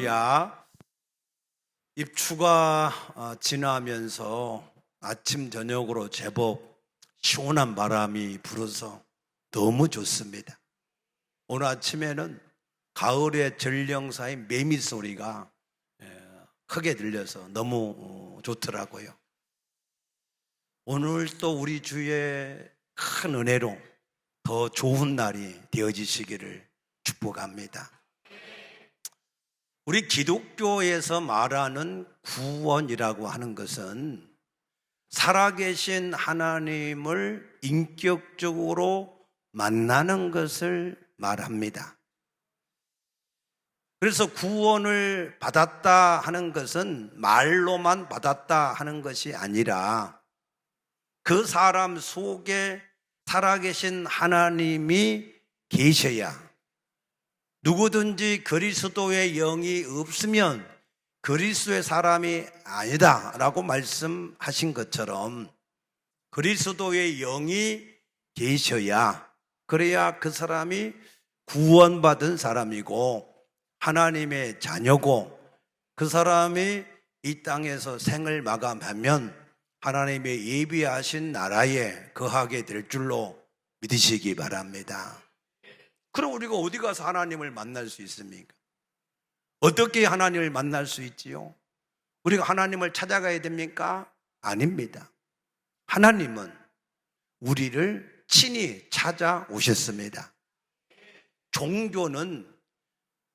할렐루야. 입추가 지나면서 아침 저녁으로 제법 시원한 바람이 불어서 너무 좋습니다. 오늘 아침에는 가을의 전령사의 매미 소리가 크게 들려서 너무 좋더라고요. 오늘 또 우리 주의 큰 은혜로 더 좋은 날이 되어지시기를 축복합니다. 우리 기독교에서 말하는 구원이라고 하는 것은 살아계신 하나님을 인격적으로 만나는 것을 말합니다. 그래서 구원을 받았다 하는 것은 말로만 받았다 하는 것이 아니라 그 사람 속에 살아계신 하나님이 계셔야, 누구든지 그리스도의 영이 없으면 그리스도의 사람이 아니다 라고 말씀하신 것처럼 그리스도의 영이 계셔야, 그래야 그 사람이 구원받은 사람이고 하나님의 자녀고, 그 사람이 이 땅에서 생을 마감하면 하나님의 예비하신 나라에 거하게 될 줄로 믿으시기 바랍니다. 그럼 우리가 어디 가서 하나님을 만날 수 있습니까? 어떻게 하나님을 만날 수 있지요? 우리가 하나님을 찾아가야 됩니까? 아닙니다. 하나님은 우리를 친히 찾아오셨습니다. 종교는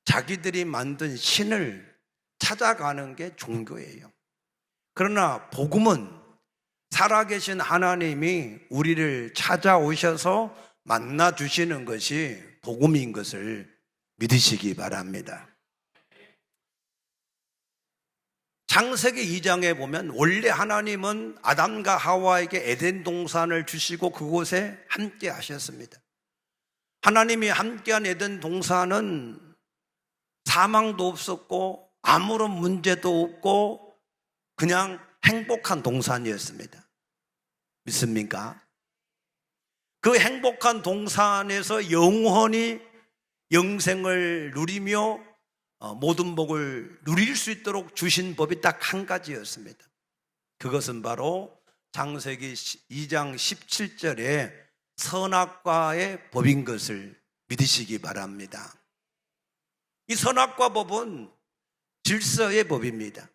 자기들이 만든 신을 찾아가는 게 종교예요. 그러나 복음은 살아계신 하나님이 우리를 찾아오셔서 만나주시는 것이 복음인 것을 믿으시기 바랍니다. 창세기 2장에 보면 원래 하나님은 아담과 하와에게 에덴 동산을 주시고 그곳에 함께 하셨습니다. 하나님이 함께한 에덴 동산은 사망도 없었고 아무런 문제도 없고 그냥 행복한 동산이었습니다. 믿습니까? 그 행복한 동산에서 영원히 영생을 누리며 모든 복을 누릴 수 있도록 주신 법이 딱 한 가지였습니다. 그것은 바로 창세기 2장 17절에 선악과의 법인 것을 믿으시기 바랍니다. 이 선악과 법은 질서의 법입니다.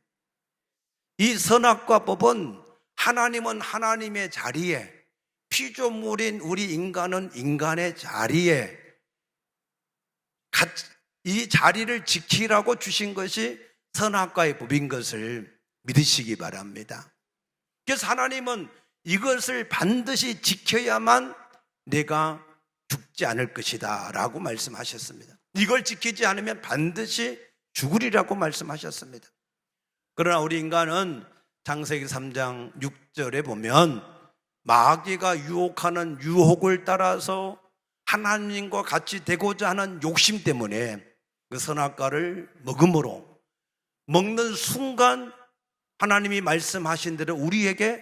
이 선악과 법은 하나님은 하나님의 자리에, 피조물인 우리 인간은 인간의 자리에 이 자리를 지키라고 주신 것이 선악과의 법인 것을 믿으시기 바랍니다. 그래서 하나님은 이것을 반드시 지켜야만 내가 죽지 않을 것이다 라고 말씀하셨습니다. 이걸 지키지 않으면 반드시 죽으리라고 말씀하셨습니다. 그러나 우리 인간은 창세기 3장 6절에 보면 마귀가 유혹하는 유혹을 따라서 하나님과 같이 되고자 하는 욕심 때문에 그 선악과를 먹음으로, 먹는 순간 하나님이 말씀하신 대로 우리에게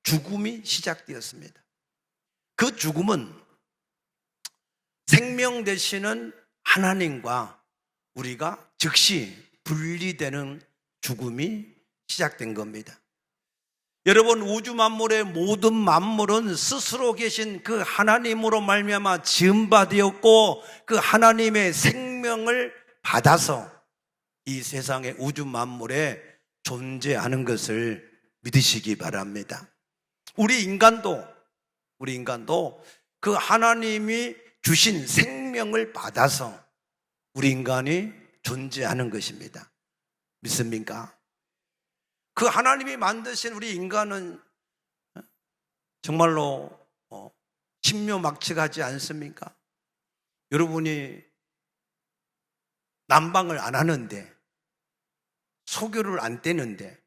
죽음이 시작되었습니다. 그 죽음은 생명 되시는 하나님과 우리가 즉시 분리되는 죽음이 시작된 겁니다. 여러분, 우주 만물의 모든 만물은 스스로 계신 그 하나님으로 말미암아 지음받았고 그 하나님의 생명을 받아서 이 세상의 우주 만물에 존재하는 것을 믿으시기 바랍니다. 우리 인간도 그 하나님이 주신 생명을 받아서 우리 인간이 존재하는 것입니다. 믿습니까? 그 하나님이 만드신 우리 인간은 정말로 신묘막측하지 않습니까? 여러분이 난방을 안 하는데, 소교를 안 떼는데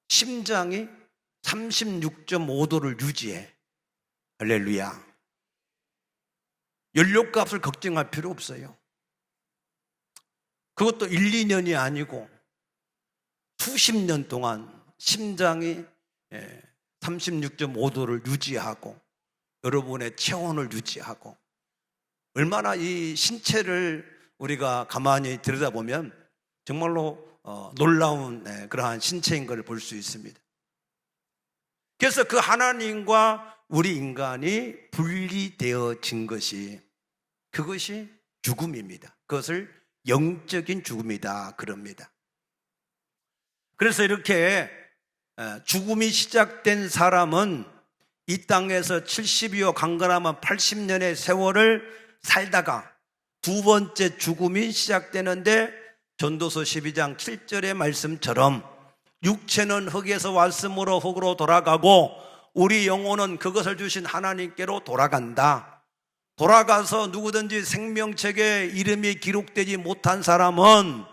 심장이 36.5도를 유지해. 할렐루야. 연료값을 걱정할 필요 없어요. 그것도 1, 2년이 아니고 수십 년 동안 심장이 36.5도를 유지하고 여러분의 체온을 유지하고, 얼마나 이 신체를 우리가 가만히 들여다보면 정말로 놀라운 그러한 신체인 걸 볼 수 있습니다. 그래서 그 하나님과 우리 인간이 분리되어진 것이, 그것이 죽음입니다. 그것을 영적인 죽음이다 그럽니다. 그래서 이렇게 죽음이 시작된 사람은 이 땅에서 70이요 강건하면 80년의 세월을 살다가 두 번째 죽음이 시작되는데, 전도서 12장 7절의 말씀처럼 육체는 흙에서 왔으므로 흙으로 돌아가고 우리 영혼은 그것을 주신 하나님께로 돌아간다. 돌아가서 누구든지 생명책에 이름이 기록되지 못한 사람은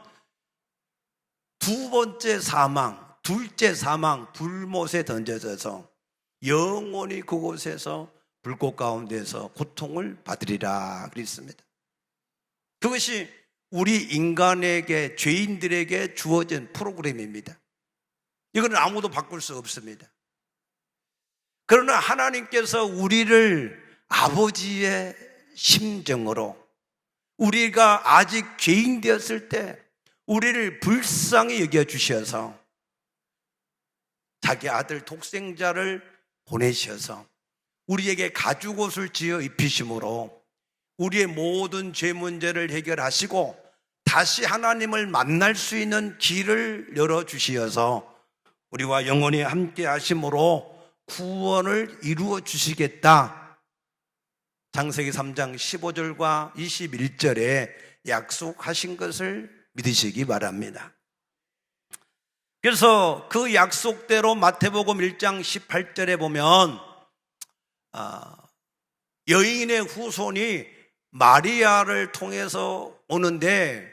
두 번째 사망, 둘째 사망, 불못에 던져져서 영원히 그곳에서 불꽃 가운데서 고통을 받으리라 그랬습니다. 그것이 우리 인간에게, 죄인들에게 주어진 프로그램입니다. 이거는 아무도 바꿀 수 없습니다. 그러나 하나님께서 우리를 아버지의 심정으로, 우리가 아직 죄인 되었을 때 우리를 불쌍히 여겨주셔서 자기 아들 독생자를 보내셔서 우리에게 가죽옷을 지어 입히심으로 우리의 모든 죄 문제를 해결하시고 다시 하나님을 만날 수 있는 길을 열어주시어서 우리와 영원히 함께 하심으로 구원을 이루어 주시겠다. 창세기 3장 15절과 21절에 약속하신 것을 믿으시기 바랍니다. 그래서 그 약속대로 마태복음 1장 18절에 보면 여인의 후손이 마리아를 통해서 오는데,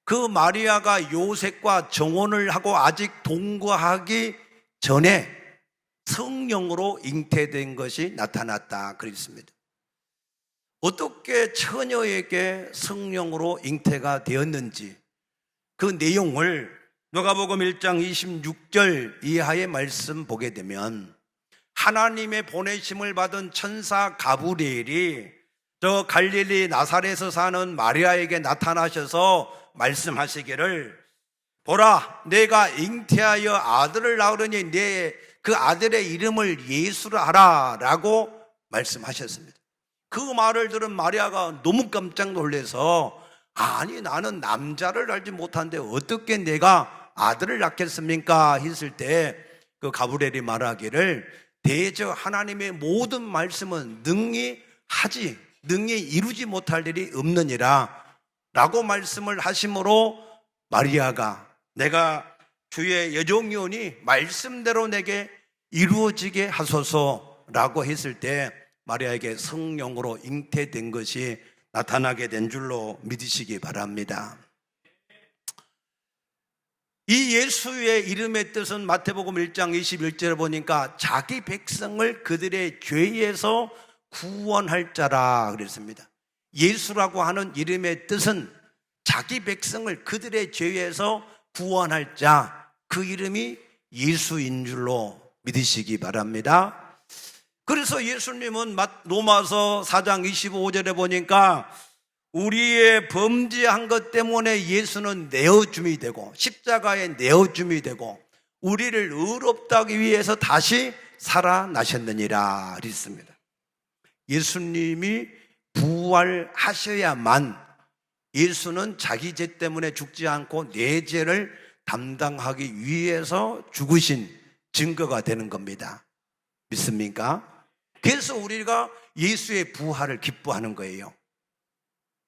그 마리아가 요셉과 정혼을 하고 아직 동거하기 전에 성령으로 잉태된 것이 나타났다 그랬습니다. 어떻게 처녀에게 성령으로 잉태가 되었는지 그 내용을 누가복음 1장 26절 이하의 말씀 보게 되면, 하나님의 보내심을 받은 천사 가브리엘이 저 갈릴리 나사렛에서 사는 마리아에게 나타나셔서 말씀하시기를, 보라, 내가 잉태하여 아들을 낳으려니 내 그 아들의 이름을 예수라 하라 라고 말씀하셨습니다. 그 말을 들은 마리아가 너무 깜짝 놀라서, 아니 나는 남자를 알지 못하는데 어떻게 내가 아들을 낳겠습니까? 했을 때 그 가브리엘이 말하기를, 대저 하나님의 모든 말씀은 능히 이루지 못할 일이 없느니라 라고 말씀을 하심으로, 마리아가 내가 주의 여종이오니 말씀대로 내게 이루어지게 하소서라고 했을 때 마리아에게 성령으로 잉태된 것이 나타나게 된 줄로 믿으시기 바랍니다. 이 예수의 이름의 뜻은 마태복음 1장 21절에 보니까 자기 백성을 그들의 죄에서 구원할 자라 그랬습니다. 예수라고 하는 이름의 뜻은 자기 백성을 그들의 죄에서 구원할 자, 그 이름이 예수인 줄로 믿으시기 바랍니다. 그래서 예수님은 로마서 4장 25절에 보니까 우리의 범죄한 것 때문에 예수는 내어줌이 되고 십자가에 내어줌이 되고 우리를 의롭다 하기 위해서 다시 살아나셨느니라 그랬습니다. 예수님이 부활하셔야만 예수는 자기 죄 때문에 죽지 않고 내 죄를 담당하기 위해서 죽으신 증거가 되는 겁니다. 믿습니까? 그래서 우리가 예수의 부활을 기뻐하는 거예요.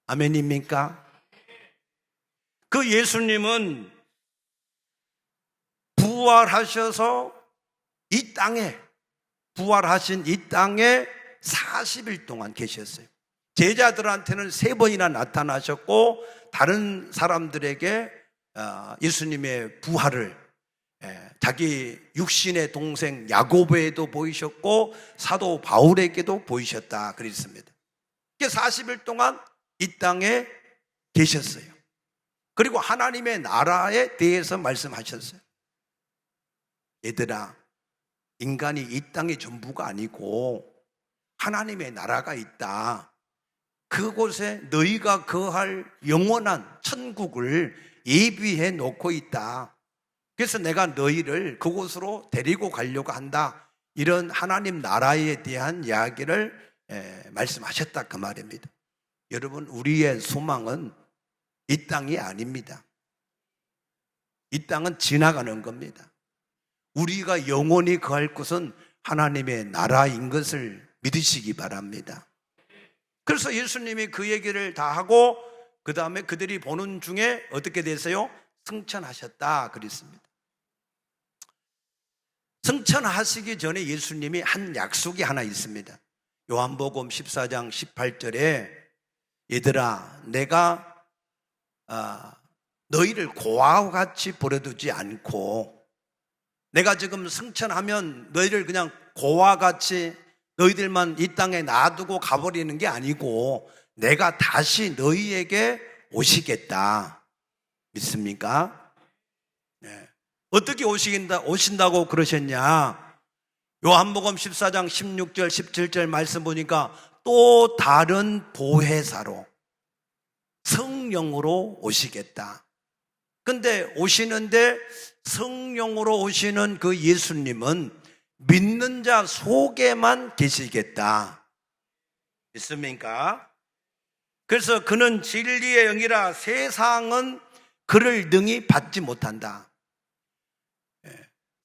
아멘입니까? 그 예수님은 부활하셔서 이 땅에, 부활하신 이 땅에 40일 동안 계셨어요. 제자들한테는 3번이나 나타나셨고 다른 사람들에게 예수님의 부활을 자기 육신의 동생 야고보에도 보이셨고 사도 바울에게도 보이셨다 그랬습니다. 40일 동안 이 땅에 계셨어요. 그리고 하나님의 나라에 대해서 말씀하셨어요. 얘들아, 인간이 이 땅의 전부가 아니고 하나님의 나라가 있다. 그곳에 너희가 거할 영원한 천국을 예비해 놓고 있다. 그래서 내가 너희를 그곳으로 데리고 가려고 한다. 이런 하나님 나라에 대한 이야기를 말씀하셨다 그 말입니다. 여러분, 우리의 소망은 이 땅이 아닙니다. 이 땅은 지나가는 겁니다. 우리가 영원히 거할 곳은 하나님의 나라인 것을 믿으시기 바랍니다. 그래서 예수님이 그 얘기를 다 하고 그 다음에 그들이 보는 중에 어떻게 됐어요? 승천하셨다 그랬습니다. 승천하시기 전에 예수님이 한 약속이 하나 있습니다. 요한복음 14장 18절에 얘들아, 내가 너희를 고아와 같이 버려두지 않고, 내가 지금 승천하면 너희를 그냥 고아와 같이 너희들만 이 땅에 놔두고 가버리는 게 아니고 내가 다시 너희에게 오시겠다. 믿습니까? 네. 어떻게 오신다고 그러셨냐? 요한복음 14장 16절 17절 말씀 보니까 또 다른 보혜사로 성령으로 오시겠다. 근데 오시는데 성령으로 오시는 그 예수님은 믿는 자 속에만 계시겠다. 믿습니까? 그래서 그는 진리의 영이라 세상은 그를 능히 받지 못한다.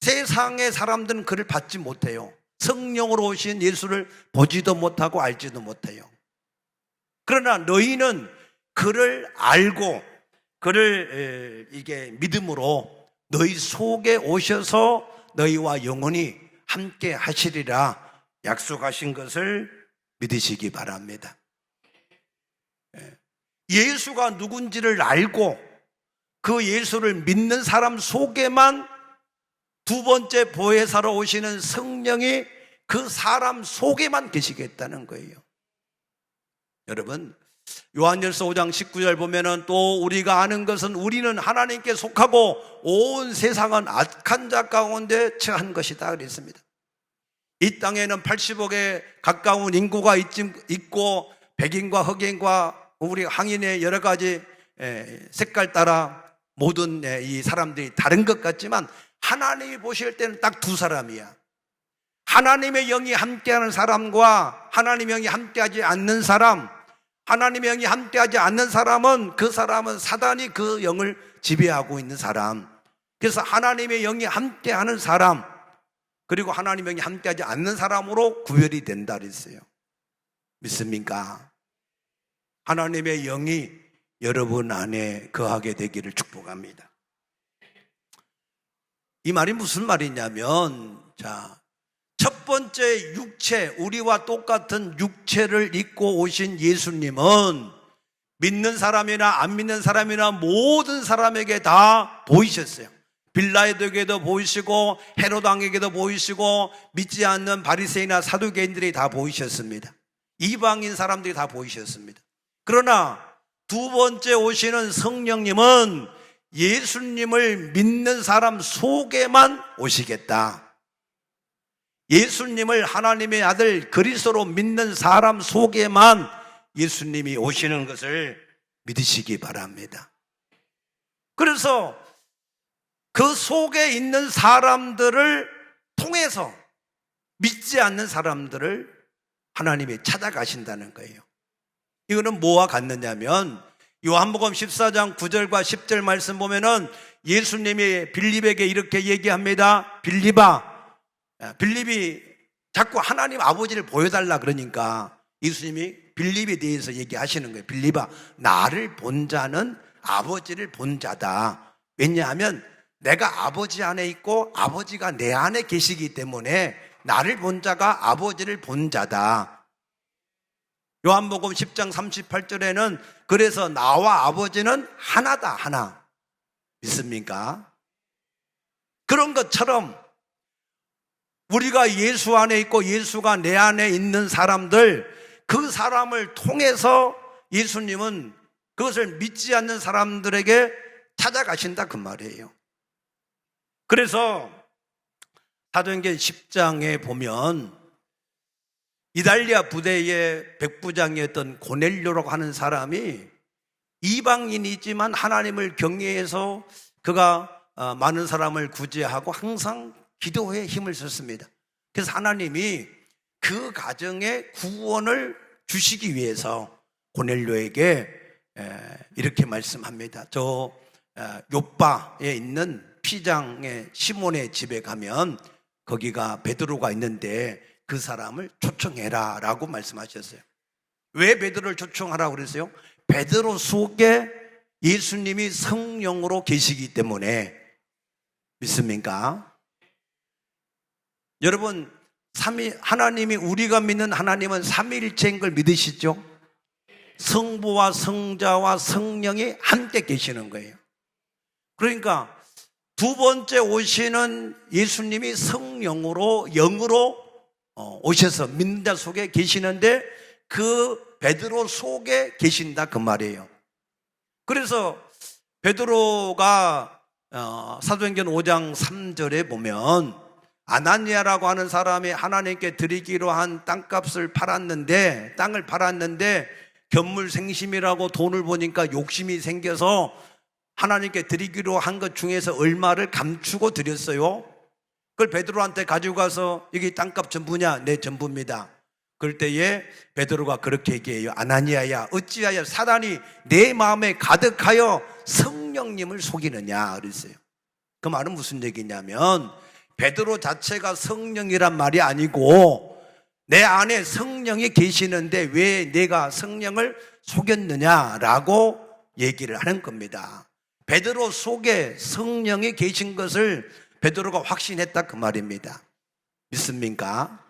세상의 사람들은 그를 받지 못해요. 성령으로 오신 예수를 보지도 못하고 알지도 못해요. 그러나 너희는 그를 알고 그를 이게 믿음으로 너희 속에 오셔서 너희와 영원히 함께 하시리라 약속하신 것을 믿으시기 바랍니다. 예수가 누군지를 알고 그 예수를 믿는 사람 속에만 두 번째 보혜사로 오시는 성령이 그 사람 속에만 계시겠다는 거예요. 여러분, 요한일서 5장 19절 보면은 또 우리가 아는 것은 우리는 하나님께 속하고 온 세상은 악한 자 가운데 처한 것이다 그랬습니다. 이 땅에는 80억에 가까운 인구가 있고 백인과 흑인과 우리 황인의 여러 가지 색깔 따라 모든 이 사람들이 다른 것 같지만 하나님이 보실 때는 딱 두 사람이야. 하나님의 영이 함께하는 사람과 하나님의 영이 함께하지 않는 사람. 하나님의 영이 함께하지 않는 사람은 그 사람은 사단이 그 영을 지배하고 있는 사람. 그래서 하나님의 영이 함께하는 사람 그리고 하나님의 영이 함께하지 않는 사람으로 구별이 된다 그랬어요. 믿습니까? 하나님의 영이 여러분 안에 거하게 되기를 축복합니다. 이 말이 무슨 말이냐면, 첫 번째 육체, 우리와 똑같은 육체를 입고 오신 예수님은 믿는 사람이나 안 믿는 사람이나 모든 사람에게 다 보이셨어요. 빌라에게도 보이시고 헤롯 왕에게도 보이시고 믿지 않는 바리새인이나 사두개인들이 다 보이셨습니다. 이방인 사람들이 다 보이셨습니다. 그러나 두 번째 오시는 성령님은 예수님을 믿는 사람 속에만 오시겠다. 예수님을 하나님의 아들 그리스도로 믿는 사람 속에만 예수님이 오시는 것을 믿으시기 바랍니다. 그래서 그 속에 있는 사람들을 통해서 믿지 않는 사람들을 하나님이 찾아가신다는 거예요. 이거는 뭐와 같느냐면 요한복음 14장 9절과 10절 말씀 보면은 예수님이 빌립에게 이렇게 얘기합니다. 빌립이 자꾸 하나님 아버지를 보여달라 그러니까 예수님이 빌립에 대해서 얘기하시는 거예요. 빌립아, 나를 본 자는 아버지를 본 자다. 왜냐하면 내가 아버지 안에 있고 아버지가 내 안에 계시기 때문에 나를 본 자가 아버지를 본 자다. 요한복음 10장 38절에는 그래서 나와 아버지는 하나다, 하나. 믿습니까? 그런 것처럼 우리가 예수 안에 있고 예수가 내 안에 있는 사람들, 그 사람을 통해서 예수님은 그것을 믿지 않는 사람들에게 찾아가신다 그 말이에요. 그래서 사도행전 10장에 보면 이달리아 부대의 백부장이었던 고넬료라고 하는 사람이 이방인이지만 하나님을 경외해서 그가 많은 사람을 구제하고 항상 기도에 힘을 썼습니다. 그래서 하나님이 그 가정에 구원을 주시기 위해서 고넬료에게 이렇게 말씀합니다. 저 요바에 있는 피장의 시몬의 집에 가면 거기가 베드로가 있는데 그 사람을 초청해라 라고 말씀하셨어요. 왜 베드로를 초청하라고 그랬어요? 베드로 속에 예수님이 성령으로 계시기 때문에. 믿습니까? 여러분, 하나님이, 우리가 믿는 하나님은 삼위일체인 걸 믿으시죠? 성부와 성자와 성령이 함께 계시는 거예요. 그러니까 두 번째 오시는 예수님이 성령으로, 영으로 오셔서 믿는 자 속에 계시는데 그 베드로 속에 계신다 그 말이에요. 그래서 베드로가 사도행전 5장 3절에 보면 아나니아라고 하는 사람이 하나님께 드리기로 한 땅을 팔았는데 견물생심이라고 돈을 보니까 욕심이 생겨서 하나님께 드리기로 한 것 중에서 얼마를 감추고 드렸어요. 그걸 베드로한테 가지고 가서 여기 땅값 전부냐? 네, 전부입니다. 그럴 때에 베드로가 그렇게 얘기해요. 아나니아야, 어찌하여 사단이 내 마음에 가득하여 성령님을 속이느냐 그랬어요. 그 말은 무슨 얘기냐면 베드로 자체가 성령이란 말이 아니고 내 안에 성령이 계시는데 왜 내가 성령을 속였느냐라고 얘기를 하는 겁니다. 베드로 속에 성령이 계신 것을 베드로가 확신했다 그 말입니다. 믿습니까?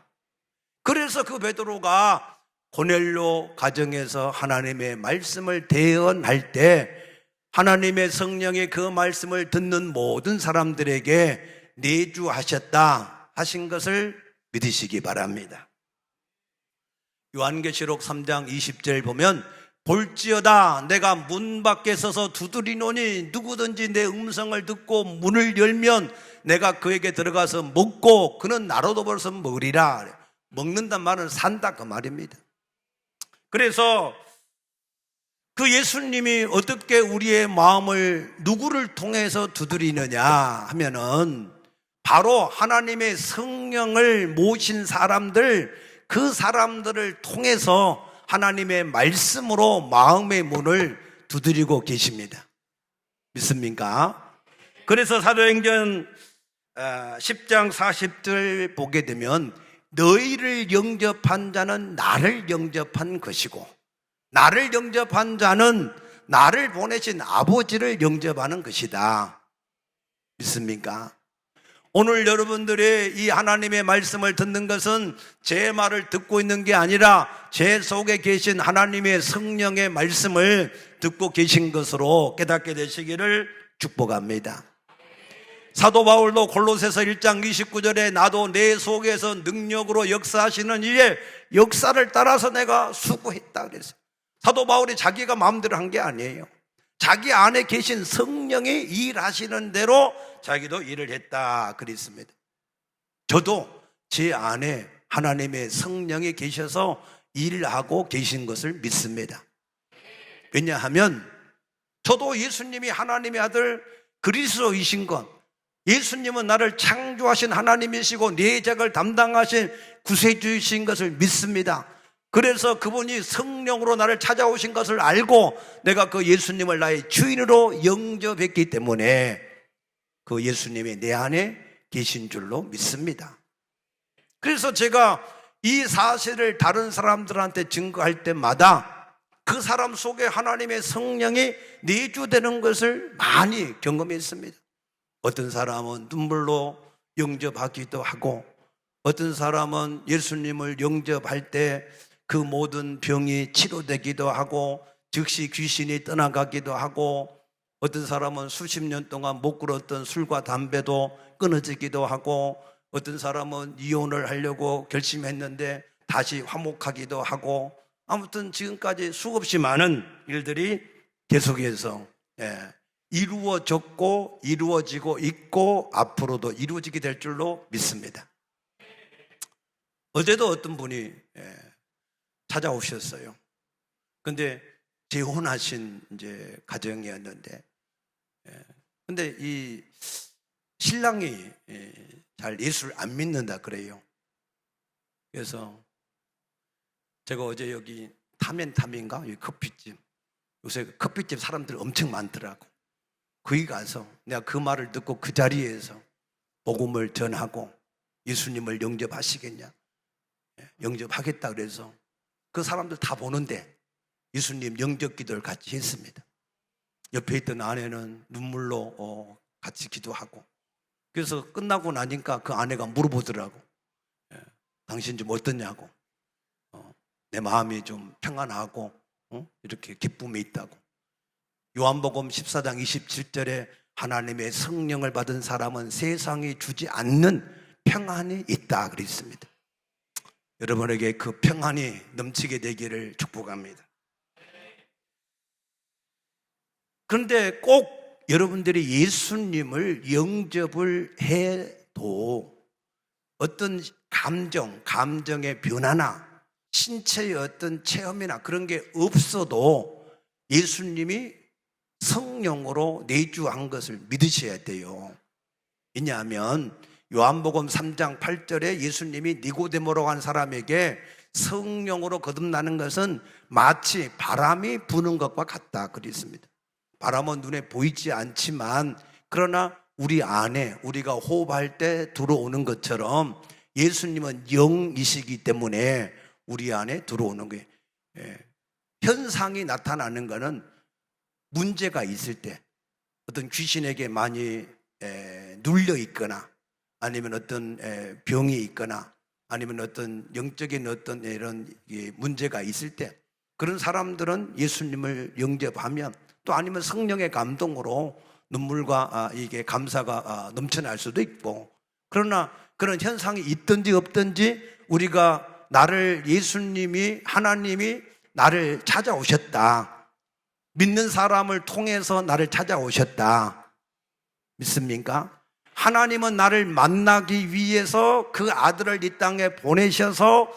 그래서 그 베드로가 고넬료 가정에서 하나님의 말씀을 대언할 때 하나님의 성령이 그 말씀을 듣는 모든 사람들에게 내주하셨다 하신 것을 믿으시기 바랍니다. 요한계시록 3장 20절 보면 볼지어다 내가 문 밖에 서서 두드리노니 누구든지 내 음성을 듣고 문을 열면 내가 그에게 들어가서 먹고 그는 나로도 벌써 먹으리라. 먹는단 말은 산다 그 말입니다. 그래서 그 예수님이 어떻게 우리의 마음을 누구를 통해서 두드리느냐 하면은 바로 하나님의 성령을 모신 사람들, 그 사람들을 통해서 하나님의 말씀으로 마음의 문을 두드리고 계십니다. 믿습니까? 그래서 사도행전 10장 40절 보게 되면 너희를 영접한 자는 나를 영접한 것이고 나를 영접한 자는 나를 보내신 아버지를 영접하는 것이다. 믿습니까? 오늘 여러분들의 이 하나님의 말씀을 듣는 것은 제 말을 듣고 있는 게 아니라 제 속에 계신 하나님의 성령의 말씀을 듣고 계신 것으로 깨닫게 되시기를 축복합니다. 사도 바울도 골로새서 1장 29절에 나도 내 속에서 능력으로 역사하시는 이의 역사를 따라서 내가 수고했다 그랬어요. 사도 바울이 자기가 마음대로 한 게 아니에요. 자기 안에 계신 성령이 일하시는 대로 자기도 일을 했다 그랬습니다. 저도 제 안에 하나님의 성령이 계셔서 일하고 계신 것을 믿습니다. 왜냐하면 저도 예수님이 하나님의 아들 그리스도이신 것, 예수님은 나를 창조하신 하나님이시고 내 죄를 담당하신 구세주이신 것을 믿습니다. 그래서 그분이 성령으로 나를 찾아오신 것을 알고 내가 그 예수님을 나의 주인으로 영접했기 때문에 그 예수님이 내 안에 계신 줄로 믿습니다. 그래서 제가 이 사실을 다른 사람들한테 증거할 때마다 그 사람 속에 하나님의 성령이 내주되는 것을 많이 경험했습니다. 어떤 사람은 눈물로 영접하기도 하고 어떤 사람은 예수님을 영접할 때 그 모든 병이 치료되기도 하고 즉시 귀신이 떠나가기도 하고 어떤 사람은 수십 년 동안 못 끊었던 술과 담배도 끊어지기도 하고 어떤 사람은 이혼을 하려고 결심했는데 다시 화목하기도 하고 아무튼 지금까지 수없이 많은 일들이 계속해서 이루어졌고 이루어지고 있고 앞으로도 이루어지게 될 줄로 믿습니다. 어제도 어떤 분이 찾아오셨어요. 근데 재혼하신 이제 가정이었는데, 근데 이 신랑이 잘 예수를 안 믿는다 그래요. 그래서 제가 어제 여기 타멘탐인가? 여기 커피집, 요새 커피집 사람들 엄청 많더라고. 거기 가서 내가 그 말을 듣고 그 자리에서 복음을 전하고 예수님을 영접하시겠냐? 영접하겠다 그래서 그 사람들 다 보는데 예수님 영접 기도를 같이 했습니다. 옆에 있던 아내는 눈물로 같이 기도하고, 그래서 끝나고 나니까 그 아내가 물어보더라고. 당신 좀 어떠냐고. 내 마음이 좀 평안하고 이렇게 기쁨이 있다고. 요한복음 14장 27절에 하나님의 성령을 받은 사람은 세상이 주지 않는 평안이 있다 그랬습니다. 여러분에게 그 평안이 넘치게 되기를 축복합니다. 그런데 꼭 여러분들이 예수님을 영접을 해도 어떤 감정의 변화나 신체의 어떤 체험이나 그런 게 없어도 예수님이 성령으로 내주한 것을 믿으셔야 돼요. 왜냐하면 요한복음 3장 8절에 예수님이 니고데모라고 한 사람에게 성령으로 거듭나는 것은 마치 바람이 부는 것과 같다 그랬습니다. 바람은 눈에 보이지 않지만 그러나 우리 안에 우리가 호흡할 때 들어오는 것처럼 예수님은 영이시기 때문에 우리 안에 들어오는 거예요. 현상이 나타나는 것은 문제가 있을 때, 어떤 귀신에게 많이 눌려 있거나 아니면 어떤 병이 있거나 아니면 어떤 영적인 어떤 이런 문제가 있을 때, 그런 사람들은 예수님을 영접하면, 또 아니면 성령의 감동으로 눈물과 이게 감사가 넘쳐날 수도 있고, 그러나 그런 현상이 있든지 없든지 우리가 하나님이 나를 찾아오셨다, 믿는 사람을 통해서 나를 찾아오셨다, 믿습니까? 하나님은 나를 만나기 위해서 그 아들을 이 땅에 보내셔서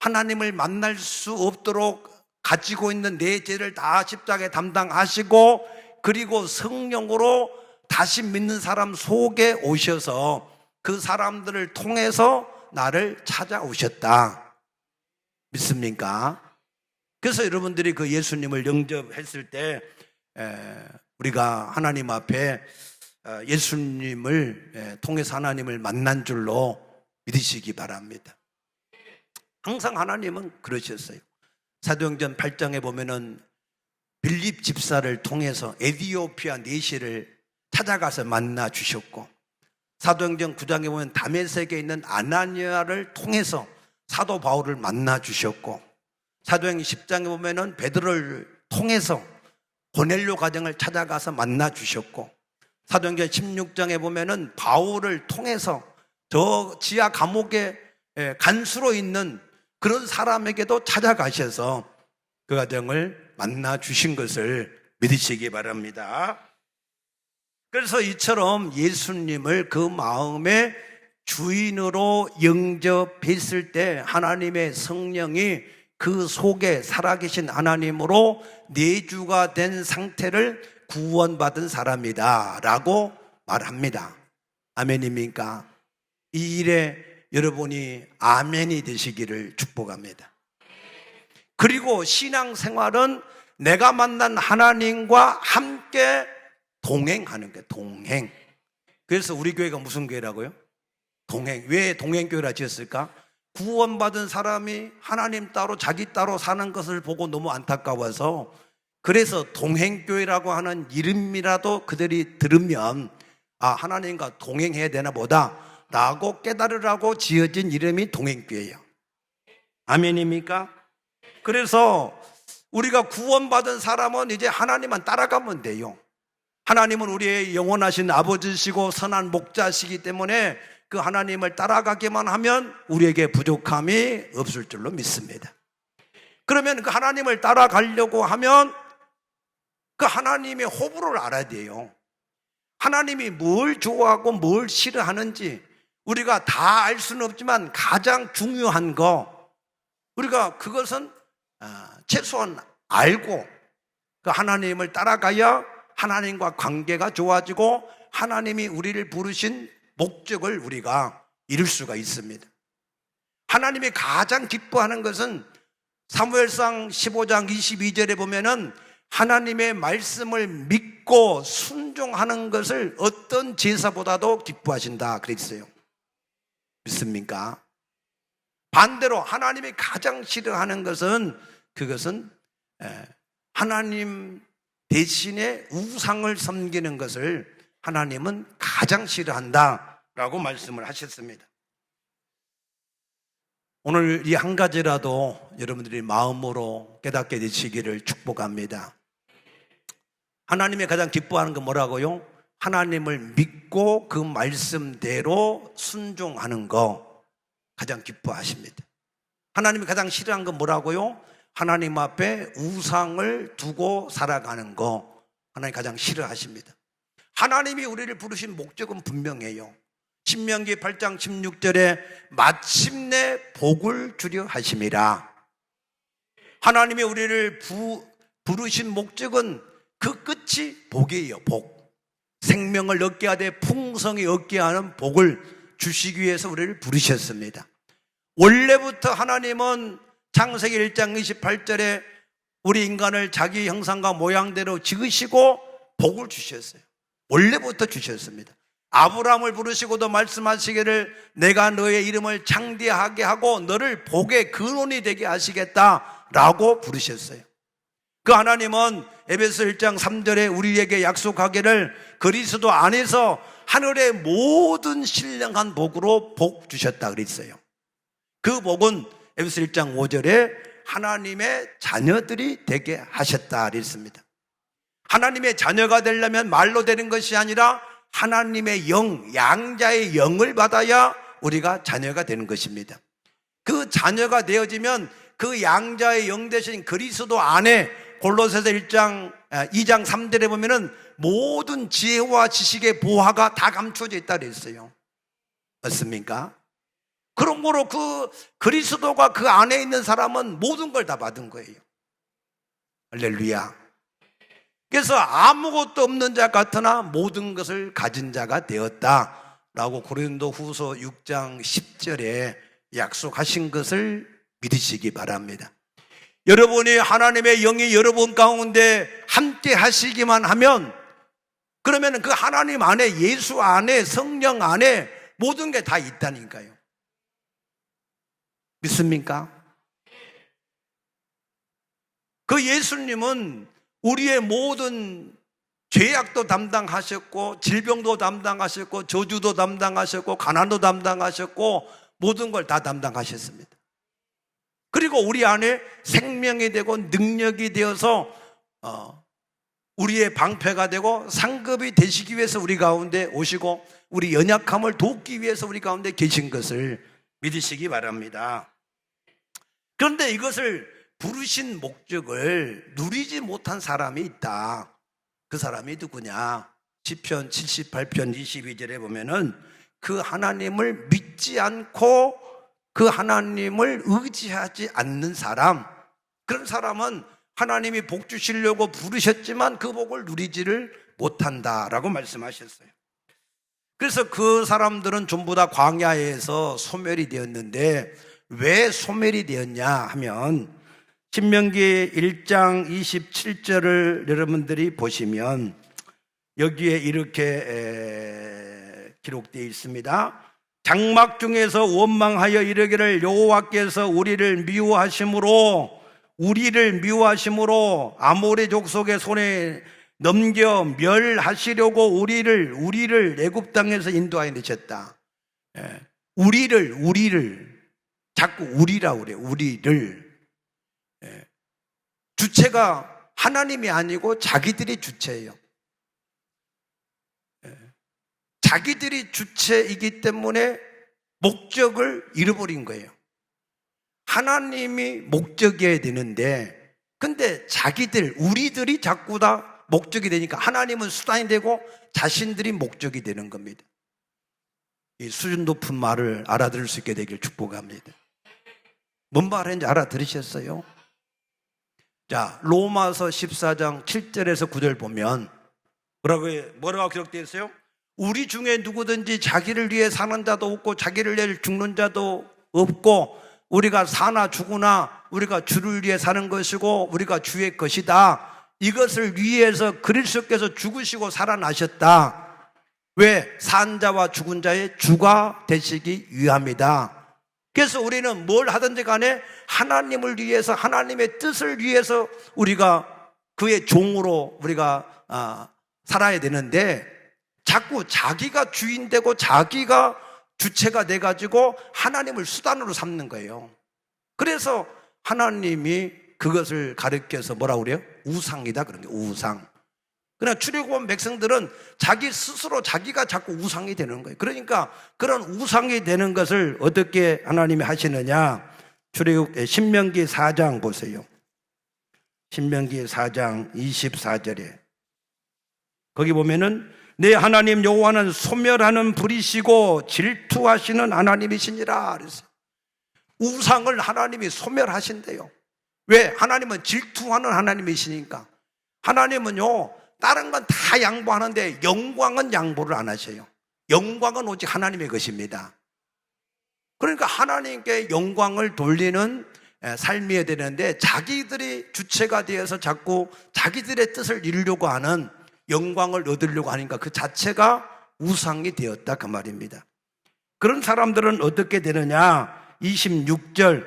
하나님을 만날 수 없도록 가지고 있는 내 죄를 다 십자가에 담당하시고, 그리고 성령으로 다시 믿는 사람 속에 오셔서 그 사람들을 통해서 나를 찾아오셨다, 믿습니까? 그래서 여러분들이 그 예수님을 영접했을 때 우리가 하나님 앞에 예수님을 통해서 하나님을 만난 줄로 믿으시기 바랍니다. 항상 하나님은 그러셨어요. 사도행전 8장에 보면은 빌립 집사를 통해서 에디오피아 내시를 찾아가서 만나 주셨고, 사도행전 9장에 보면 다메섹에 있는 아나니아를 통해서 사도 바울을 만나 주셨고, 사도행전 10장에 보면은 베드로를 통해서 고넬료 가정을 찾아가서 만나 주셨고, 사도행전 16장에 보면은 바울을 통해서 저 지하 감옥에 간수로 있는 그런 사람에게도 찾아가셔서 그 가정을 만나 주신 것을 믿으시기 바랍니다. 그래서 이처럼 예수님을 그 마음의 주인으로 영접했을 때 하나님의 성령이 그 속에 살아계신 하나님으로 내주가 된 상태를 구원받은 사람이다 라고 말합니다. 아멘입니까? 이 일에 여러분이 아멘이 되시기를 축복합니다. 그리고 신앙생활은 내가 만난 하나님과 함께 동행하는 거예요. 동행. 그래서 우리 교회가 무슨 교회라고요? 동행. 왜 동행교회라 지었을까? 구원받은 사람이 하나님 따로 자기 따로 사는 것을 보고 너무 안타까워서, 그래서 동행교회라고 하는 이름이라도 그들이 들으면 하나님과 동행해야 되나 보다 라고 깨달으라고 지어진 이름이 동행교회예요. 아멘입니까? 그래서 우리가 구원받은 사람은 이제 하나님만 따라가면 돼요. 하나님은 우리의 영원하신 아버지시고 선한 목자시기 때문에 그 하나님을 따라가기만 하면 우리에게 부족함이 없을 줄로 믿습니다. 그러면 그 하나님을 따라가려고 하면 그 하나님의 호불호를 알아야 돼요. 하나님이 뭘 좋아하고 뭘 싫어하는지 우리가 다 알 수는 없지만 가장 중요한 거, 우리가 그것은 최소한 알고 그 하나님을 따라가야 하나님과 관계가 좋아지고 하나님이 우리를 부르신 목적을 우리가 이룰 수가 있습니다. 하나님이 가장 기뻐하는 것은 사무엘상 15장 22절에 보면은 하나님의 말씀을 믿고 순종하는 것을 어떤 제사보다도 기뻐하신다 그랬어요. 믿습니까? 반대로 하나님이 가장 싫어하는 것은 그것은 하나님 대신에 우상을 섬기는 것을 하나님은 가장 싫어한다라고 말씀을 하셨습니다. 오늘 이 한 가지라도 여러분들이 마음으로 깨닫게 되시기를 축복합니다. 하나님이 가장 기뻐하는 건 뭐라고요? 하나님을 믿고 그 말씀대로 순종하는 거 가장 기뻐하십니다. 하나님이 가장 싫어하는 건 뭐라고요? 하나님 앞에 우상을 두고 살아가는 거 하나님 가장 싫어하십니다. 하나님이 우리를 부르신 목적은 분명해요. 신명기 8장 16절에 마침내 복을 주려 하심이라. 하나님이 우리를 부르신 목적은 그 끝이 복이에요. 복. 생명을 얻게 하되 풍성히 얻게 하는 복을 주시기 위해서 우리를 부르셨습니다. 원래부터 하나님은 창세기 1장 28절에 우리 인간을 자기 형상과 모양대로 지으시고 복을 주셨어요. 원래부터 주셨습니다. 아브라함을 부르시고도 말씀하시기를 내가 너의 이름을 창대하게 하고 너를 복의 근원이 되게 하시겠다라고 부르셨어요. 그 하나님은 에베소 1장 3절에 우리에게 약속하기를 그리스도 안에서 하늘의 모든 신령한 복으로 복 주셨다 그랬어요. 그 복은 에베소 1장 5절에 하나님의 자녀들이 되게 하셨다 그랬습니다. 하나님의 자녀가 되려면 말로 되는 것이 아니라 하나님의 영, 양자의 영을 받아야 우리가 자녀가 되는 것입니다. 그 자녀가 되어지면 그 양자의 영 대신 그리스도 안에 골로새서 2장 3절에 보면은 모든 지혜와 지식의 보화가 다 감춰져 있다 그랬어요. 맞습니까? 그러므로 그 그리스도가 그 안에 있는 사람은 모든 걸 다 받은 거예요. 할렐루야. 그래서 아무것도 없는 자 같으나 모든 것을 가진 자가 되었다라고 고린도 후서 6장 10절에 약속하신 것을 믿으시기 바랍니다. 여러분이 하나님의 영이 여러분 가운데 함께 하시기만 하면 그러면 그 하나님 안에 예수 안에 성령 안에 모든 게 다 있다니까요. 믿습니까? 그 예수님은 우리의 모든 죄악도 담당하셨고 질병도 담당하셨고 저주도 담당하셨고 가난도 담당하셨고 모든 걸 다 담당하셨습니다. 그리고 우리 안에 생명이 되고 능력이 되어서 우리의 방패가 되고 상급이 되시기 위해서 우리 가운데 오시고 우리 연약함을 돕기 위해서 우리 가운데 계신 것을 믿으시기 바랍니다. 그런데 이것을 부르신 목적을 누리지 못한 사람이 있다. 그 사람이 누구냐? 시편 78편 22절에 보면은 그 하나님을 믿지 않고 그 하나님을 의지하지 않는 사람, 그런 사람은 하나님이 복 주시려고 부르셨지만 그 복을 누리지를 못한다라고 말씀하셨어요. 그래서 그 사람들은 전부 다 광야에서 소멸이 되었는데 왜 소멸이 되었냐 하면 신명기 1장 27절을 여러분들이 보시면 여기에 이렇게 기록되어 있습니다. 장막 중에서 원망하여 이르기를 여호와께서 우리를 미워하심으로 아모리 족속의 손에 넘겨 멸하시려고 우리를 애굽 땅에서 인도하여 내셨다. 우리를 자꾸 우리라고 그래요. 우리를. 주체가 하나님이 아니고 자기들이 주체예요. 자기들이 주체이기 때문에 목적을 잃어버린 거예요. 하나님이 목적이어야 되는데 근데 우리들이 자꾸 다 목적이 되니까 하나님은 수단이 되고 자신들이 목적이 되는 겁니다. 이 수준 높은 말을 알아들을 수 있게 되길 축복합니다. 뭔 말인지 알아들으셨어요? 자, 로마서 14장 7절에서 9절 보면 뭐라고 기록되어 있어요? 우리 중에 누구든지 자기를 위해 사는 자도 없고 자기를 위해 죽는 자도 없고 우리가 사나 죽으나 우리가 주를 위해 사는 것이고 우리가 주의 것이다. 이것을 위해서 그리스도께서 죽으시고 살아나셨다. 왜? 산 자와 죽은 자의 주가 되시기 위함이다. 그래서 우리는 뭘 하든지 간에 하나님을 위해서, 하나님의 뜻을 위해서 우리가 그의 종으로 우리가 살아야 되는데 자꾸 자기가 주인 되고 자기가 주체가 돼가지고 하나님을 수단으로 삼는 거예요. 그래서 하나님이 그것을 가르쳐서 뭐라고 그래요? 우상이다 그런 게 우상. 그러나 출애굽한 백성들은 자기 스스로 자기가 자꾸 우상이 되는 거예요. 그러니까 그런 우상이 되는 것을 어떻게 하나님이 하시느냐? 신명기 4장 보세요. 신명기 4장 24절에 거기 보면은 내 하나님 여호와는 소멸하는 불이시고 질투하시는 하나님이시니라 그랬어요. 우상을 하나님이 소멸하신대요. 왜? 하나님은 질투하는 하나님이시니까. 하나님은요 다른 건 다 양보하는데 영광은 양보를 안 하셔요. 영광은 오직 하나님의 것입니다. 그러니까 하나님께 영광을 돌리는 삶이어야 되는데 자기들이 주체가 되어서 자꾸 자기들의 뜻을 이루려고 하는 영광을 얻으려고 하니까 그 자체가 우상이 되었다 그 말입니다. 그런 사람들은 어떻게 되느냐? 26절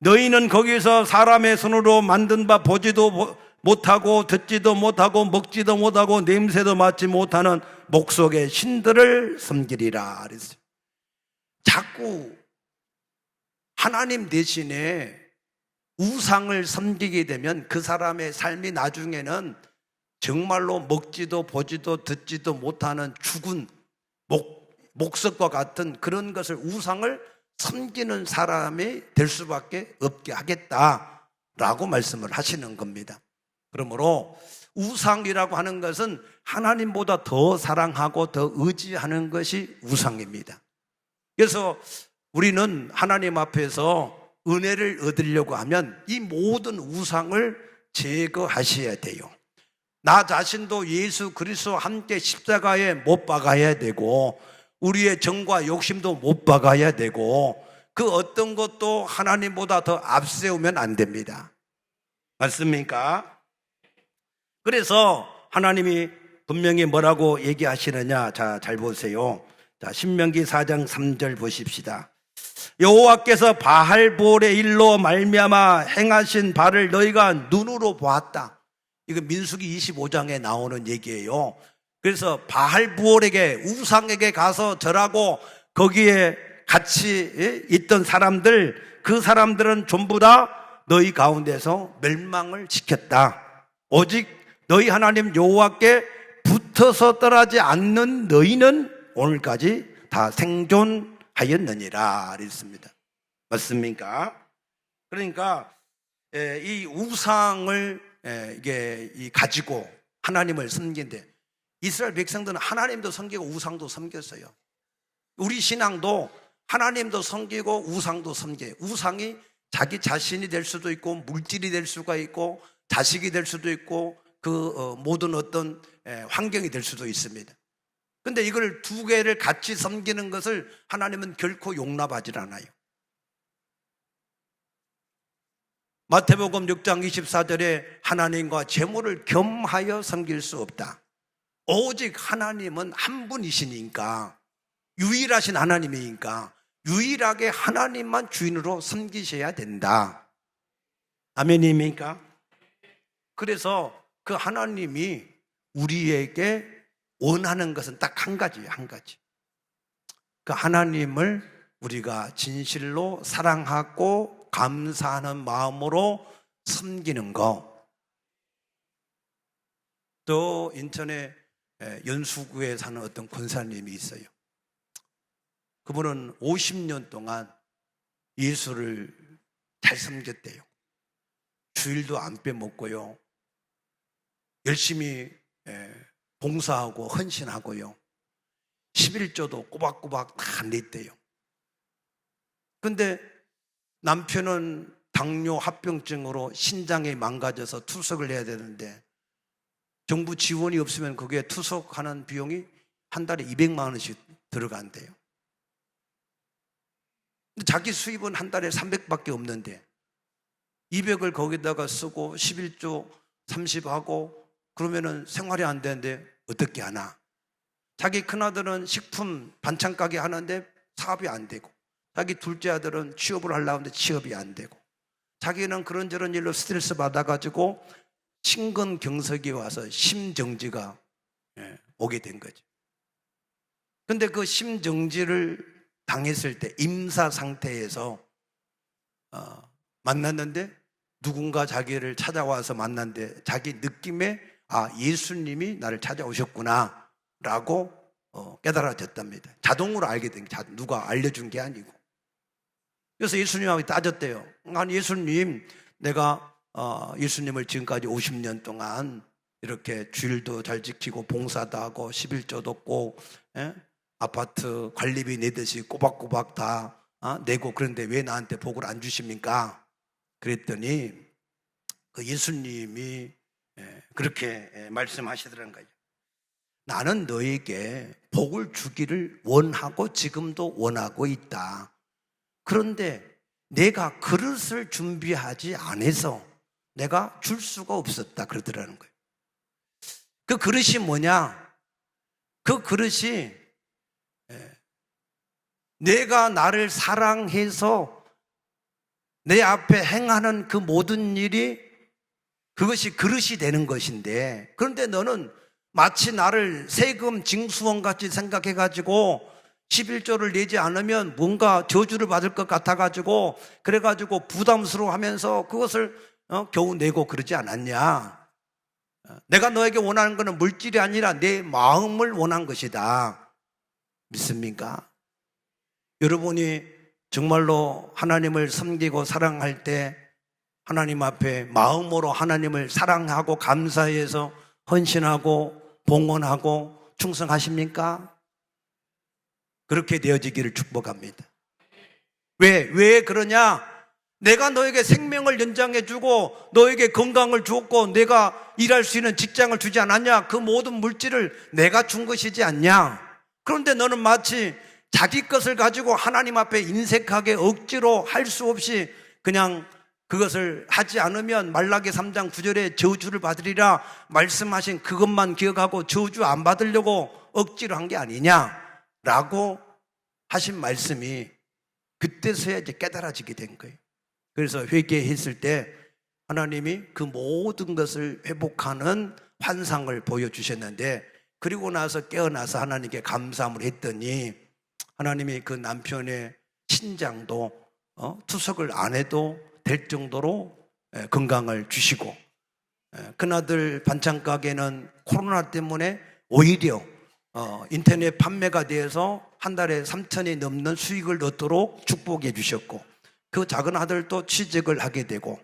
너희는 거기서 사람의 손으로 만든 바 보지도 못하고 듣지도 못하고 먹지도 못하고 냄새도 맡지 못하는 목석의 신들을 섬기리라 그랬어요. 자꾸 하나님 대신에 우상을 섬기게 되면 그 사람의 삶이 나중에는 정말로 먹지도 보지도 듣지도 못하는 죽은 목석과 같은 그런 것을 우상을 섬기는 사람이 될 수밖에 없게 하겠다라고 말씀을 하시는 겁니다. 그러므로 우상이라고 하는 것은 하나님보다 더 사랑하고 더 의지하는 것이 우상입니다. 그래서 우리는 하나님 앞에서 은혜를 얻으려고 하면 이 모든 우상을 제거하셔야 돼요. 나 자신도 예수 그리스도와 함께 십자가에 못 박아야 되고 우리의 정과 욕심도 못 박아야 되고 그 어떤 것도 하나님보다 더 앞세우면 안 됩니다. 맞습니까? 그래서 하나님이 분명히 뭐라고 얘기하시느냐? 자, 잘 보세요. 자, 신명기 4장 3절 보십시다. 여호와께서 바알볼의 일로 말미암아 행하신 바를 너희가 눈으로 보았다. 이거 민수기 25장에 나오는 얘기예요. 그래서 바알볼에게 우상에게 가서 절하고 거기에 같이 있던 사람들 그 사람들은 전부 다 너희 가운데서 멸망을 시켰다. 오직 너희 하나님 여호와께 붙어서 떠나지 않는 너희는 오늘까지 다 생존하였느니라 그랬습니다. 맞습니까? 그러니까 이 우상을 이게 가지고 하나님을 섬긴데 이스라엘 백성들은 하나님도 섬기고 우상도 섬겼어요. 우리 신앙도 하나님도 섬기고 우상도 섬겨요. 우상이 자기 자신이 될 수도 있고 물질이 될 수가 있고 자식이 될 수도 있고 그 모든 어떤 환경이 될 수도 있습니다. 근데 이걸 두 개를 같이 섬기는 것을 하나님은 결코 용납하지 않아요. 마태복음 6장 24절에 하나님과 재물을 겸하여 섬길 수 없다. 오직 하나님은 한 분이시니까 유일하신 하나님이니까 유일하게 하나님만 주인으로 섬기셔야 된다. 아멘입니까? 그래서 그 하나님이 우리에게 원하는 것은 딱 한 가지예요. 한 가지. 그 하나님을 우리가 진실로 사랑하고 감사하는 마음으로 섬기는 거. 또 인천에 연수구에 사는 어떤 권사님이 있어요. 그분은 50년 동안 예수를 잘 섬겼대요. 주일도 안 빼먹고요. 열심히 봉사하고 헌신하고요. 11조도 꼬박꼬박 다 냈대요. 근데 남편은 당뇨 합병증으로 신장이 망가져서 투석을 해야 되는데 정부 지원이 없으면 그게 투석하는 비용이 한 달에 200만 원씩 들어간대요. 자기 수입은 한 달에 300밖에 없는데 200을 거기다가 쓰고 11조 30하고 그러면은 생활이 안 되는데 어떻게 하나? 자기 큰아들은 식품 반찬 가게 하는데 사업이 안 되고, 자기 둘째 아들은 취업을 하려고 하는데 취업이 안 되고, 자기는 그런저런 일로 스트레스 받아가지고 심근경색이 와서 심정지가 오게 된 거죠. 근데 그 심정지를 당했을 때 임사 상태에서 만났는데 누군가 자기를 찾아와서 만났는데 자기 느낌에 예수님이 나를 찾아오셨구나 라고 깨달아졌답니다. 자동으로 알게 된 게 누가 알려준 게 아니고. 그래서 예수님하고 따졌대요. 아니 예수님, 내가 예수님을 지금까지 50년 동안 이렇게 주일도 잘 지키고 봉사도 하고 11조도 꼭 아파트 관리비 내듯이 꼬박꼬박 다 내고, 그런데 왜 나한테 복을 안 주십니까? 그랬더니 그 예수님이 그렇게 말씀하시더라는 거죠. 나는 너에게 복을 주기를 원하고 지금도 원하고 있다. 그런데 내가 그릇을 준비하지 않아서 내가 줄 수가 없었다 그러더라는 거예요. 그 그릇이 뭐냐? 그 그릇이 내가 나를 사랑해서 내 앞에 행하는 그 모든 일이 그것이 그릇이 되는 것인데, 그런데 너는 마치 나를 세금 징수원 같이 생각해가지고 11조를 내지 않으면 뭔가 저주를 받을 것 같아가지고 그래가지고 부담스러워하면서 그것을 겨우 내고 그러지 않았냐? 내가 너에게 원하는 것은 물질이 아니라 내 마음을 원한 것이다. 믿습니까? 여러분이 정말로 하나님을 섬기고 사랑할 때 하나님 앞에 마음으로 하나님을 사랑하고 감사해서 헌신하고 봉헌하고 충성하십니까? 그렇게 되어지기를 축복합니다. 왜 그러냐? 내가 너에게 생명을 연장해 주고 너에게 건강을 주었고 내가 일할 수 있는 직장을 주지 않았냐? 그 모든 물질을 내가 준 것이지 않냐? 그런데 너는 마치 자기 것을 가지고 하나님 앞에 인색하게 억지로 할 수 없이 그냥 그것을 하지 않으면 말라기 3장 9절에 저주를 받으리라 말씀하신 그것만 기억하고 저주 안 받으려고 억지로 한 게 아니냐라고 하신 말씀이 그때서야 이제 깨달아지게 된 거예요. 그래서 회개했을 때 하나님이 그 모든 것을 회복하는 환상을 보여주셨는데, 그리고 나서 깨어나서 하나님께 감사함을 했더니 하나님이 그 남편의 신장도 투석을 안 해도 될 정도로 건강을 주시고, 큰아들 반찬 가게는 코로나 때문에 오히려 인터넷 판매가 돼서 한 달에 3천이 넘는 수익을 얻도록 축복해 주셨고, 그 작은 아들도 취직을 하게 되고,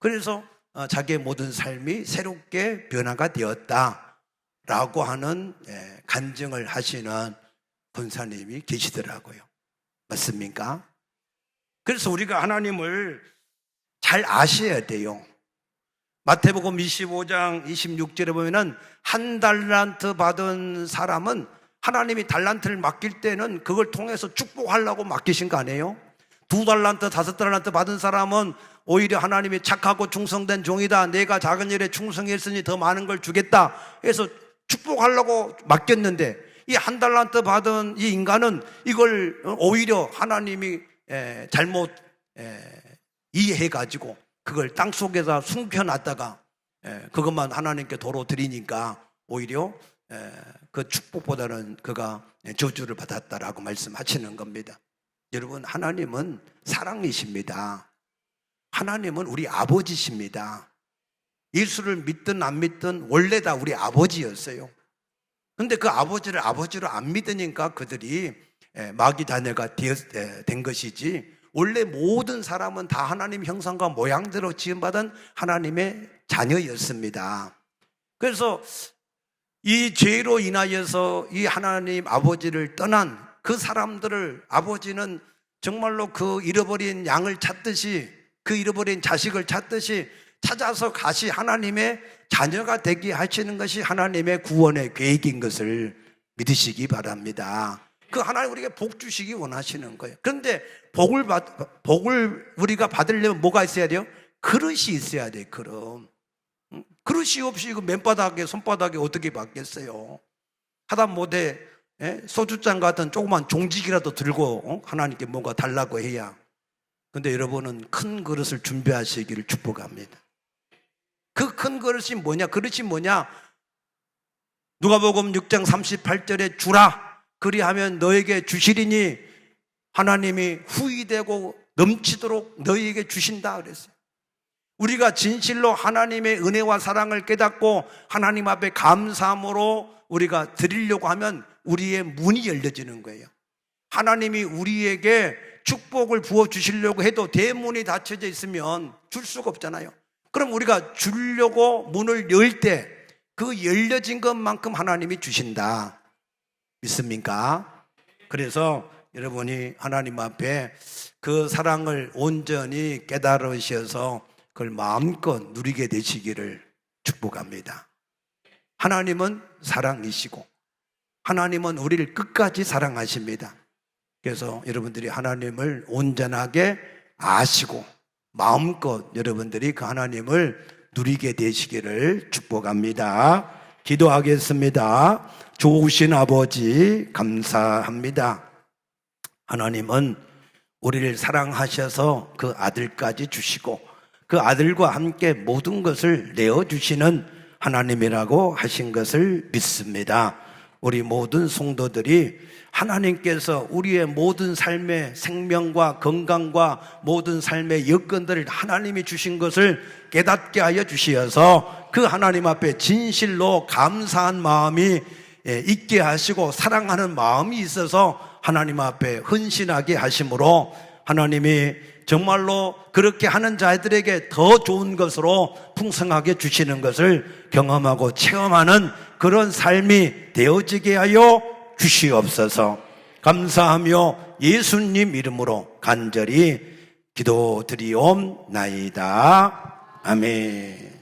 그래서 자기의 모든 삶이 새롭게 변화가 되었다라고 하는 간증을 하시는 권사님이 계시더라고요. 맞습니까? 그래서 우리가 하나님을 잘 아셔야 돼요. 마태복음 25장 26절에 보면은 한 달란트 받은 사람은 하나님이 달란트를 맡길 때는 그걸 통해서 축복하려고 맡기신 거 아니에요? 2달란트, 5달란트 받은 사람은 오히려 하나님이 착하고 충성된 종이다, 내가 작은 일에 충성했으니 더 많은 걸 주겠다 해서 축복하려고 맡겼는데, 이 1달란트 받은 이 인간은 이걸 오히려 하나님이 잘못 이해해가지고 그걸 땅속에다 숨겨놨다가 그것만 하나님께 도로 드리니까 오히려 그 축복보다는 그가 저주를 받았다라고 말씀하시는 겁니다. 여러분, 하나님은 사랑이십니다. 하나님은 우리 아버지십니다. 예수를 믿든 안 믿든 원래 다 우리 아버지였어요. 그런데 그 아버지를 아버지로 안 믿으니까 그들이 마귀 자녀가 된 것이지, 원래 모든 사람은 다 하나님 형상과 모양대로 지음받은 하나님의 자녀였습니다. 그래서 이 죄로 인하여서 이 하나님 아버지를 떠난 그 사람들을 아버지는 정말로 그 잃어버린 양을 찾듯이 그 잃어버린 자식을 찾듯이 찾아서 다시 하나님의 자녀가 되게 하시는 것이 하나님의 구원의 계획인 것을 믿으시기 바랍니다. 그 하나님 우리에게 복 주시기 원하시는 거예요. 그런데 복을 우리가 받으려면 뭐가 있어야 돼요? 그릇이 있어야 돼요. 그릇이 없이 이거 맨바닥에 손바닥에 어떻게 받겠어요? 하다못해 소주잔 같은 조그만 종직이라도 들고 하나님께 뭔가 달라고 해야. 근데 여러분은 큰 그릇을 준비하시기를 축복합니다. 그 큰 그릇이 뭐냐? 그릇이 뭐냐? 누가복음 6장 38절에 주라 그리하면 너에게 주시리니 하나님이 후히되고 넘치도록 너희에게 주신다 그랬어요. 우리가 진실로 하나님의 은혜와 사랑을 깨닫고 하나님 앞에 감사함으로 우리가 드리려고 하면 우리의 문이 열려지는 거예요. 하나님이 우리에게 축복을 부어주시려고 해도 대문이 닫혀져 있으면 줄 수가 없잖아요. 그럼 우리가 주려고 문을 열 때 그 열려진 것만큼 하나님이 주신다. 믿습니까? 그래서 여러분이 하나님 앞에 그 사랑을 온전히 깨달으셔서 그걸 마음껏 누리게 되시기를 축복합니다. 하나님은 사랑이시고 하나님은 우리를 끝까지 사랑하십니다. 그래서 여러분들이 하나님을 온전하게 아시고 마음껏 여러분들이 그 하나님을 누리게 되시기를 축복합니다. 기도하겠습니다. 좋으신 아버지 감사합니다. 하나님은 우리를 사랑하셔서 그 아들까지 주시고 그 아들과 함께 모든 것을 내어주시는 하나님이라고 하신 것을 믿습니다. 우리 모든 성도들이 하나님께서 우리의 모든 삶의 생명과 건강과 모든 삶의 여건들을 하나님이 주신 것을 깨닫게 하여 주시어서 그 하나님 앞에 진실로 감사한 마음이 있게 하시고 사랑하는 마음이 있어서 하나님 앞에 헌신하게 하심으로 하나님이 정말로 그렇게 하는 자들에게 더 좋은 것으로 풍성하게 주시는 것을 경험하고 체험하는 그런 삶이 되어지게 하여 주시옵소서. 감사하며 예수님 이름으로 간절히 기도드리옵나이다. 아멘.